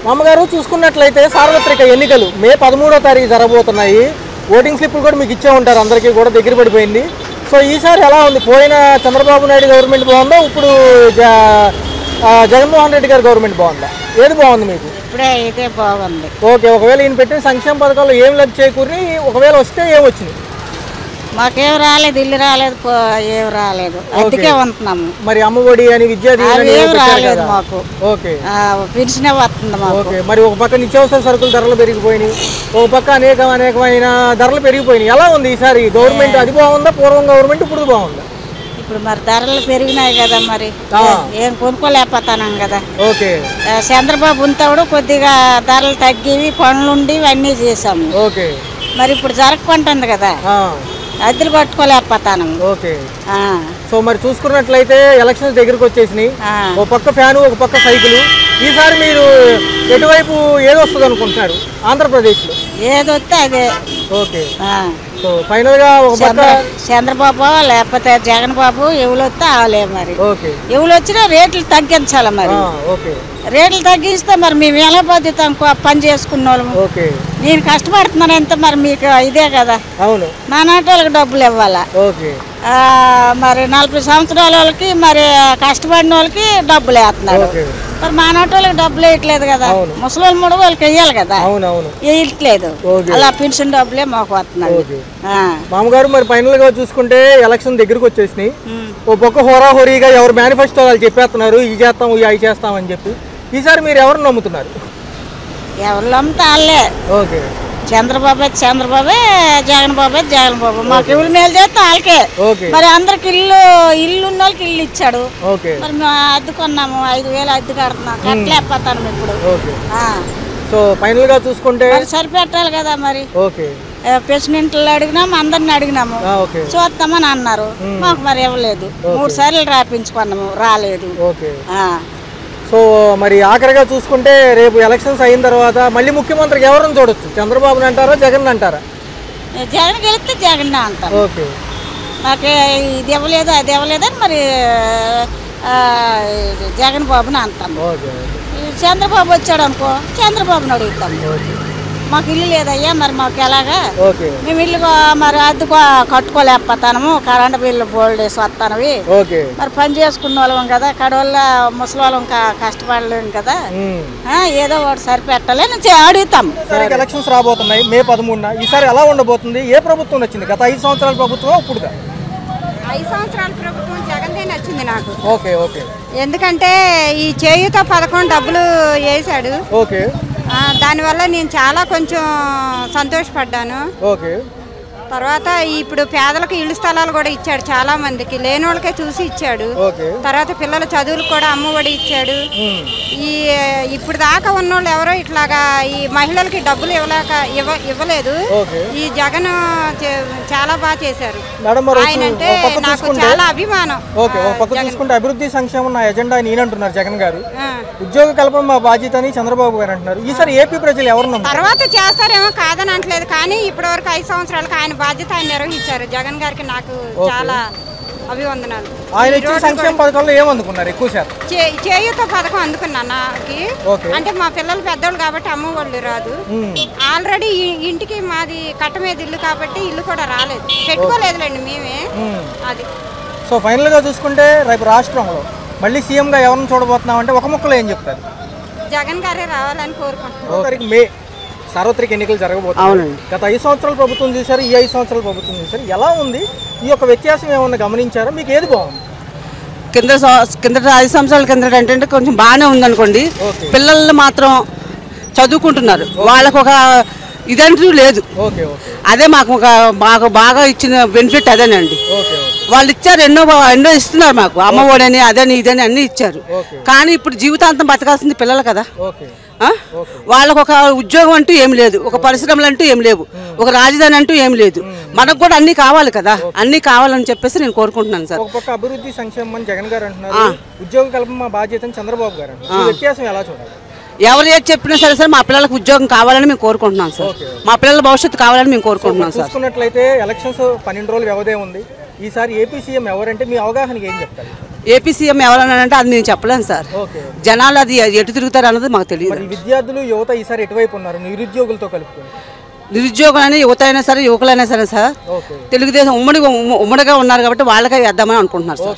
మామగారు చూసుకున్నట్లయితే సార్వత్రిక ఎన్నికలు మే 13వ తారీఖు జరగబోతున్నాయి. ఓటింగ్ స్లిప్పులు కూడా మీకు ఇచ్చే ఉంటారు, అందరికీ కూడా దగ్గర పడిపోయింది. సో ఈసారి ఎలా ఉంది? పోయిన చంద్రబాబు నాయుడు గవర్నమెంట్ బాగుందా, ఇప్పుడు జగన్మోహన్ రెడ్డి గారి గవర్నమెంట్ బాగుందా? ఏది బాగుంది మీకు? ఇప్పుడే అయితే బాగుంది. ఓకే, ఒకవేళ ఈయన పెట్టిన సంక్షేమ పథకాలు ఏం లబ్ధి చేకూరి, ఒకవేళ వస్తే ఏమొచ్చింది? మాకేం రాలేదు, ఇల్లు రాలేదు, ఏం రాలేదు, అందుకే ఉంటున్నాము. మరి అమ్మఒడి అని విద్యా రాలేదు మాకు. ఓకే, పెన్షనే వస్తుంది మాకు. ఓకే, మరి ఒక పక్క నిత్యావసర సరుకుల ధరలు పెరిగిపోయినాయి, ఒక పక్క అనేకమైన ధరలు పెరిగిపోయినాయి. ఎలా ఉంది ఈసారి గవర్నమెంట్? అది బాగుందా పూర్వం గవర్నమెంట్, ఇప్పుడు బాగుందా? ఇప్పుడు మరి ధరలు పెరిగినాయి కదా, మరి ఏం కొనుక్కోలేకపోతున్నాం కదా. ఓకే, చంద్రబాబు ఉంతప్పుడు కొద్దిగా ధరలు తగ్గివి, పనులుండి అన్నీ చేసాము. ఓకే, మరి ఇప్పుడు జరగకుంటుంది కదా, అద్దెలు కట్టుకోలేకపోతాను. ఓకే, సో మరి చూసుకున్నట్లయితే ఎలక్షన్స్ దగ్గరకు వచ్చేసినాయి. ఒక పక్క ఫ్యాను, ఒక పక్క సైకిల్. ఈసారి మీరు ఎటువైపు ఏది వస్తుంది అనుకుంటున్నారు ఆంధ్రప్రదేశ్ లో? ఏదొస్తే అదే. ఓకే, సో ఫైనల్ గా ఒక పక్క చంద్రబాబు లేకపోతే జగన్ బాబు ఎవరు వస్తే ఆలే. మరి ఎవరు వచ్చినా రేట్లు తగ్గించాలి. మరి రేట్లు తగ్గిస్తే మరి మేము ఎలా బతుకుతాం పని చేసుకున్న వాళ్ళము? నేను కష్టపడుతున్నాను ఎంత, మరి మీకు ఇదే కదా. అవును, మా నాటి వాళ్ళకి డబ్బులు ఇవ్వాలా. మరి 40 సంవత్సరాల వాళ్ళకి, మరి కష్టపడిన వాళ్ళకి డబ్బులు వేస్తున్నారు. మరి మా నాటి వాళ్ళకి డబ్బులు వేయట్లేదు కదా. ముసలి మూడు వాళ్ళకి వేయాలి కదా, వేయట్లేదు. అలా పెన్షన్ డబ్బులే మాకు వస్తున్నాయి. మామగారు, మరి ఫైనల్ గా చూసుకుంటే ఎలక్షన్ దగ్గరకు వచ్చేసినాయి. ఓ పక్క హోరాహోరీగా ఎవరు మేనిఫెస్టో వాళ్ళు చెప్పేస్తున్నారు, ఇది చేస్తాం అవి చేస్తాం అని చెప్పి. ఈసారి మీరు ఎవరు నమ్ముతున్నారు? ఎవరు నమ్ముతా వాళ్ళే. ఓకే, చంద్రబాబు అయితే చంద్రబాబే, జగన్ బాబు అయితే జగన్ బాబు. మాకు ఎవరు మేలు చేస్తే వాళ్ళకే. మరి అందరికి ఇల్లు ఉన్న వాళ్ళకి ఇల్లు ఇచ్చాడు. మరి మేము అద్దె కొన్నాము, 5,000 అద్దె కడుతున్నాం, కట్టలేకపోతాను ఇప్పుడు. సో ఫైనల్ గా చూసుకుంటే సరిపెట్టాలి కదా. మరి ప్రెసిడెంట్లు అడిగినాము, అందరిని అడిగినాము, చూస్తామని అన్నారు. మాకు మరి ఇవ్వలేదు. 3 సార్లు రాపించుకున్నాము, రాలేదు. సో మరి ఆఖరిగా చూసుకుంటే రేపు ఎలక్షన్స్ అయిన తర్వాత మళ్ళీ ముఖ్యమంత్రికి ఎవరిని చూడొచ్చు? చంద్రబాబుని అంటారా, జగన్ అంటారా? జగన్ గెలిస్తే జగన్ అంటారు. ఓకే, నాకు ఇది ఇవ్వలేదు అది ఇవ్వలేదని మరి జగన్ బాబుని అంటాము. చంద్రబాబు వచ్చాడు అనుకో, చంద్రబాబుని అడుగుతాము. మాకు ఇల్లు లేదయ్యా, మరి మాకు ఎలాగా? మేము ఇల్లు మరి అద్దె కట్టుకోలేకపోతాము, కరెంటు బిల్లు బోల్డ్ వేసి వస్తానవి. మరి పని చేసుకున్న వాళ్ళం కదా, కడవల్ల ముసలి వాళ్ళం కష్టపడలేము కదా. ఏదో ఒకటి సరిపెట్టాలని అడుగుతాం. ఎలక్షన్స్ రాబోతున్నాయి మే 13న. ఈసారి ఎలా ఉండబోతుంది? ఏ ప్రభుత్వం నచ్చింది? గత 5 సంవత్సరాల ప్రభుత్వం, ఇప్పుడు 5 సంవత్సరాల ప్రభుత్వం జగన్దే నచ్చింది నాకు. ఓకే, ఓకే, ఎందుకంటే ఈ చేయూత పథకం డబ్బులు వేసాడు. ఓకే, దానివల్ల నేను చాలా కొంచెం సంతోషపడ్డాను. ఓకే, తర్వాత ఇప్పుడు పేదలకు ఇళ్ళు స్థలాలు కూడా ఇచ్చాడు, చాలా మందికి లేని వాళ్ళకే చూసి ఇచ్చాడు. తర్వాత పిల్లల చదువులకు కూడా అమ్మఒడి ఇచ్చాడు. ఈ ఇప్పుడు దాకా ఉన్నోళ్ళు ఎవరో ఇట్లాగా ఈ మహిళలకి డబ్బులు ఇవ్వలేదు. ఈ జగన్ చాలా బాగా చేశారు. ఆయన అంటే నాకు చాలా అభిమానం. అభివృద్ధి సంక్షేమం నా ఎజెండా నేనంటున్నారు జగన్ గారు. ఉద్యోగ కల్పన మా బాధ్యత అని చంద్రబాబు గారు అంటున్నారు. ఈసారి ఏపీ ప్రజలు ఎవరు తర్వాత చేస్తారేమో కాదని అంటలేదు, కానీ ఇప్పటి వరకు 5 సంవత్సరాలకు ఆయన బాధ్యత ఆయన నిర్వహించారు. జగన్ గారికి నాకు చాలా అభివందనాలు. ఆయన ఇచ్చిన సంక్షేమ పథకాల్లో ఏమనుకున్నారు? ఎక్కువ శాతం చేయూత పథకం అందుకున్నాను. అంటే మా పిల్లలు పెద్దోళ్ళు కాబట్టి అమ్మఒళ్ళు రాదు. ఆల్రెడీ ఇంటికి మాది కట్ట మీద ఇల్లు కాబట్టి ఇల్లు కూడా రాలేదు, పెట్టుకోలేదులేండి మేమే. అది సో ఫైనల్ గా చూసుకుంటే రేపు రాష్ట్రంలో మళ్ళీ సీఎం గా ఎవరిని చూడబోతున్నాం అంటే ఒక ముక్కలో ఏం చెప్తారు? జగన్ గారే రావాలని కోరుకుంటున్నాను. మే సార్వత్రిక ఎన్నికలు జరగబోతున్నాయి. గత 5 సంవత్సరాల ప్రభుత్వం చూశారు, ఈ 5 సంవత్సరాల ప్రభుత్వం చూశారు. ఎలా ఉంది? ఈ యొక్క వ్యత్యాసం ఏమన్నా గమనించారా? మీకు ఏది బాగుంది? కింద 5 సంవత్సరాల కింద అంటే కొంచెం బాగానే ఉందనుకోండి. పిల్లలు మాత్రం చదువుకుంటున్నారు, వాళ్ళకు ఒక ఇదంటూ లేదు. అదే మాకు బాగా ఇచ్చిన బెనిఫిట్ అదేనండి. వాళ్ళు ఇచ్చారు, ఎన్నో ఇస్తున్నారు మాకు, అమ్మఒడని అదని ఇదని అన్ని ఇచ్చారు. కానీ ఇప్పుడు జీవితాంతం బతకాల్సింది పిల్లలు కదా. వాళ్ళకు ఒక ఉద్యోగం అంటూ ఏం లేదు, ఒక పరిశ్రమలు అంటూ ఏం లేవు, ఒక రాజధాని అంటూ ఏం లేదు. మనకు కూడా అన్ని కావాలి కదా, అన్ని కావాలని చెప్పేసి నేను కోరుకుంటున్నాను సార్. అభివృద్ధి సంక్షేమం జగన్ గారు అంటున్నారు, ఉద్యోగ కల్పన మా బాధ్యత చంద్రబాబు గారు. వ్యత్యాసం ఎలా చూడాలి? ఎవరు ఏది చెప్పినా సరే సార్ మా పిల్లలకు ఉద్యోగం కావాలని మేము కోరుకుంటున్నాం సార్. మా పిల్లల భవిష్యత్తు కావాలని మేము కోరుకుంటున్నాం సార్. చూసుకున్నట్లయితే ఎలక్షన్స్ 12 రోజులు వ్యవధి ఉంది. ఈసారి ఏపీ సీఎం ఎవరంటే మీ అవగాహనకి ఏం చెప్తారు? ఏపీ సీఎం ఎవరన్నానంటే అది నేను చెప్పలేను సార్. జనాలు అది ఎటు తిరుగుతారు అన్నది మాకు తెలియదు. విద్యార్థులు యువత ఈసారి ఎటువైపు ఉన్నారు నిరుద్యోగులతో కలుపుకొని? నిరుద్యోగులైనా యువత అయినా సరే యువకులైనా సరే సార్ తెలుగుదేశం ఉమ్మడిగా ఉన్నారు కాబట్టి వాళ్ళకే వేద్దామని అనుకుంటున్నారు సార్.